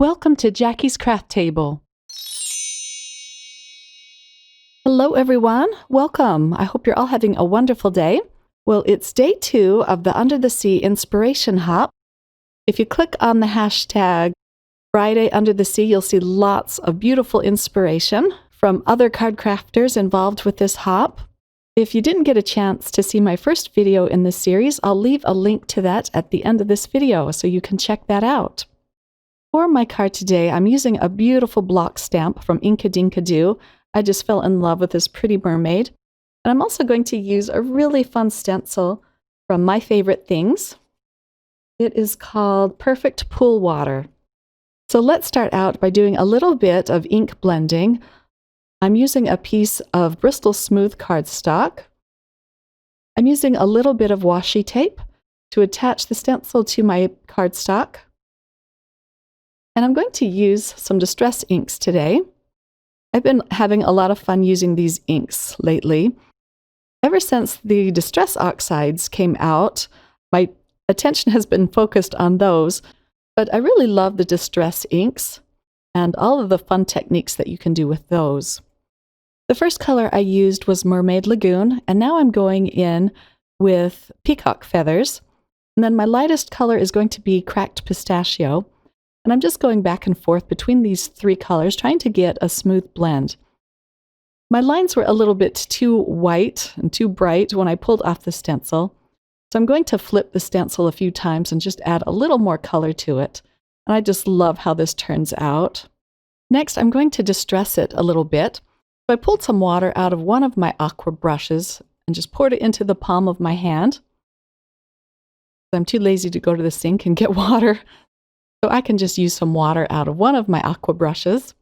Welcome to Jackie's Craft Table. Hello everyone, welcome. I hope you're all having a wonderful day. Well, it's day 2 of the Under the Sea Inspiration Hop. If you click on the hashtag Friday Under the Sea, you'll see lots of beautiful inspiration from other card crafters involved with this hop. If you didn't get a chance to see my first video in this series, I'll leave a link to that at the end of this video so you can check that out. For my card today, I'm using a beautiful block stamp from Inkadinkado. I just fell in love with this pretty mermaid. And I'm also going to use a really fun stencil from My Favorite Things. It is called Perfect Pool Water. So let's start out by doing a little bit of ink blending. I'm using a piece of Bristol Smooth cardstock. I'm using a little bit of washi tape to attach the stencil to my cardstock. And I'm going to use some distress inks today. I've been having a lot of fun using these inks lately. Ever since the distress oxides came out, my attention has been focused on those, but I really love the distress inks and all of the fun techniques that you can do with those. The first color I used was Mermaid Lagoon, and now I'm going in with Peacock Feathers. And then my lightest color is going to be Cracked Pistachio. And I'm just going back and forth between these 3 colors, trying to get a smooth blend. My lines were a little bit too white and too bright when I pulled off the stencil. So I'm going to flip the stencil a few times and just add a little more color to it. And I just love how this turns out. Next, I'm going to distress it a little bit. So I pulled some water out of one of my aqua brushes and just poured it into the palm of my hand. I'm too lazy to go to the sink and get water. So I can just use some water out of one of my aqua brushes.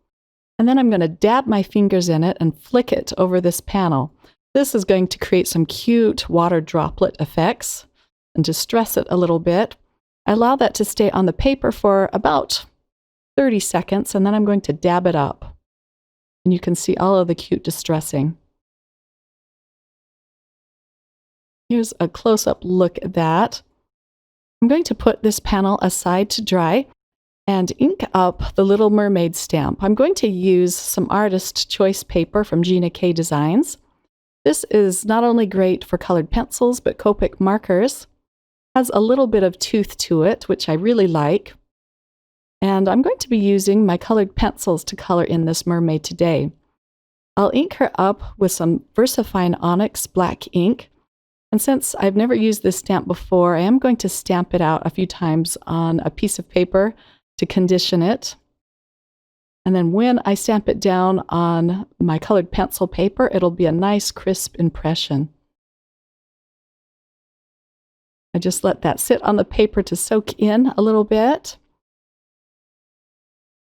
And then I'm going to dab my fingers in it and flick it over this panel. This is going to create some cute water droplet effects and distress it a little bit. I allow that to stay on the paper for about 30 seconds, and then I'm going to dab it up. And you can see all of the cute distressing. Here's a close-up look at that. I'm going to put this panel aside to dry and ink up the Little Mermaid stamp. I'm going to use some Artist Choice paper from Gina K Designs. This is not only great for colored pencils, but Copic markers. It has a little bit of tooth to it, which I really like. And I'm going to be using my colored pencils to color in this mermaid today. I'll ink her up with some VersaFine Onyx black ink. And since I've never used this stamp before, I am going to stamp it out a few times on a piece of paper to condition it. And then when I stamp it down on my colored pencil paper, it'll be a nice crisp impression. I just let that sit on the paper to soak in a little bit.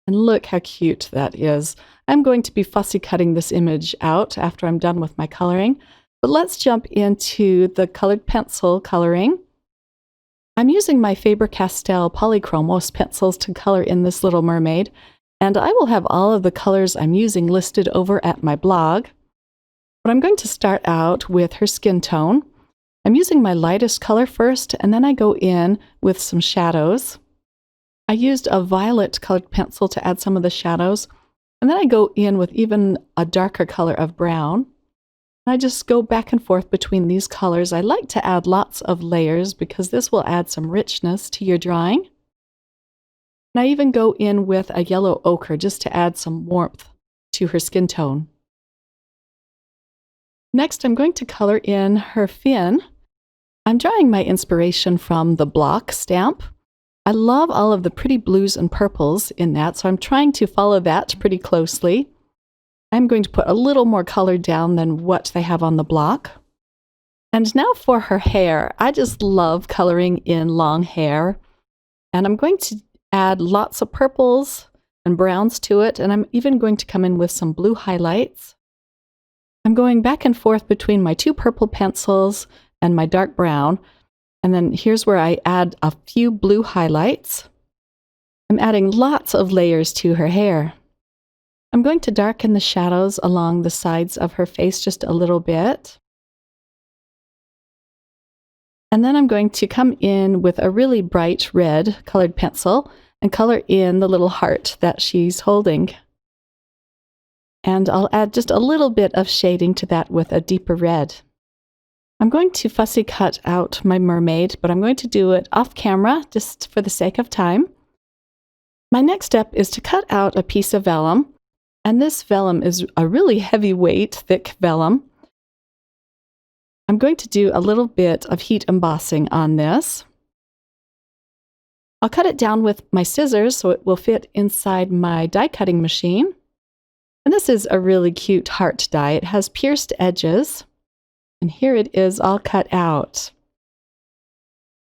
And look how cute that is. I'm going to be fussy cutting this image out after I'm done with my coloring. But let's jump into the colored pencil coloring. I'm using my Faber-Castell Polychromos pencils to color in this Little Mermaid, and I will have all of the colors I'm using listed over at my blog. But I'm going to start out with her skin tone. I'm using my lightest color first, and then I go in with some shadows. I used a violet colored pencil to add some of the shadows, and then I go in with even a darker color of brown. I just go back and forth between these colors. I like to add lots of layers because this will add some richness to your drawing. And I even go in with a yellow ochre just to add some warmth to her skin tone. Next, I'm going to color in her fin. I'm drawing my inspiration from the block stamp. I love all of the pretty blues and purples in that, so I'm trying to follow that pretty closely. I'm going to put a little more color down than what they have on the block. And now for her hair. I just love coloring in long hair. And I'm going to add lots of purples and browns to it. And I'm even going to come in with some blue highlights. I'm going back and forth between my 2 purple pencils and my dark brown. And then here's where I add a few blue highlights. I'm adding lots of layers to her hair. I'm going to darken the shadows along the sides of her face just a little bit. And then I'm going to come in with a really bright red colored pencil and color in the little heart that she's holding. And I'll add just a little bit of shading to that with a deeper red. I'm going to fussy cut out my mermaid, but I'm going to do it off camera just for the sake of time. My next step is to cut out a piece of vellum, and this vellum is a really heavyweight, thick vellum. I'm going to do a little bit of heat embossing on this. I'll cut it down with my scissors so it will fit inside my die cutting machine. And this is a really cute heart die. It has pierced edges, and here it is all cut out.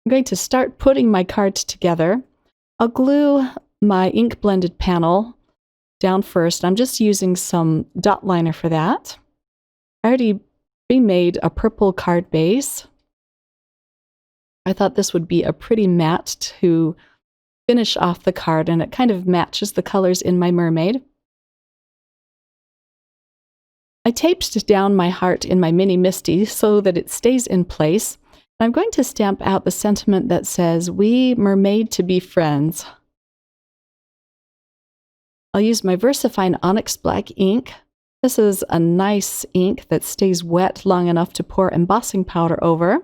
I'm going to start putting my card together. I'll glue my ink blended panel down first. I'm just using some dot liner for that. I already remade a purple card base. I thought this would be a pretty matte to finish off the card, and it kind of matches the colors in my mermaid. I taped down my heart in my mini Misty so that it stays in place. I'm going to stamp out the sentiment that says, "We mermaid to be friends." I'll use my VersaFine Onyx Black ink. This is a nice ink that stays wet long enough to pour embossing powder over.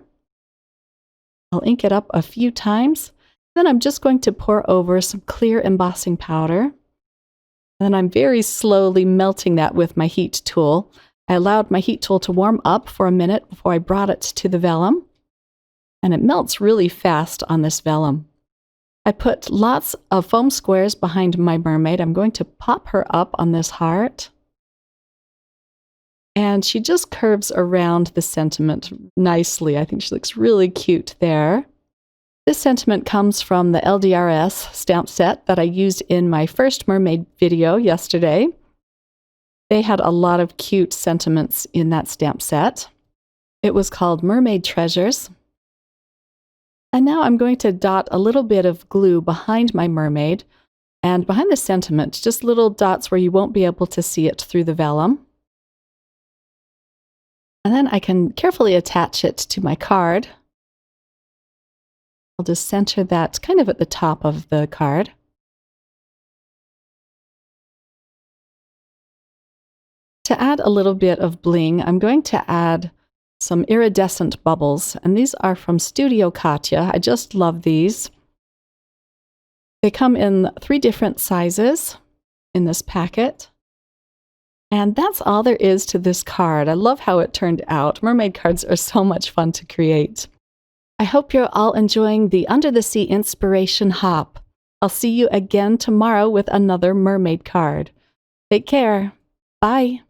I'll ink it up a few times. Then I'm just going to pour over some clear embossing powder. And I'm very slowly melting that with my heat tool. I allowed my heat tool to warm up for a minute before I brought it to the vellum. And it melts really fast on this vellum. I put lots of foam squares behind my mermaid. I'm going to pop her up on this heart. And she just curves around the sentiment nicely. I think she looks really cute there. This sentiment comes from the LDRS stamp set that I used in my first mermaid video yesterday. They had a lot of cute sentiments in that stamp set. It was called Mermaid Treasures. And now I'm going to dot a little bit of glue behind my mermaid and behind the sentiment, just little dots where you won't be able to see it through the vellum. And then I can carefully attach it to my card. I'll just center that kind of at the top of the card. To add a little bit of bling, I'm going to add some iridescent bubbles, and these are from Studio Katya. I just love these. They come in 3 different sizes in this packet. And that's all there is to this card. I love how it turned out. Mermaid cards are so much fun to create. I hope you're all enjoying the Under the Sea Inspiration Hop. I'll see you again tomorrow with another mermaid card. Take care. Bye.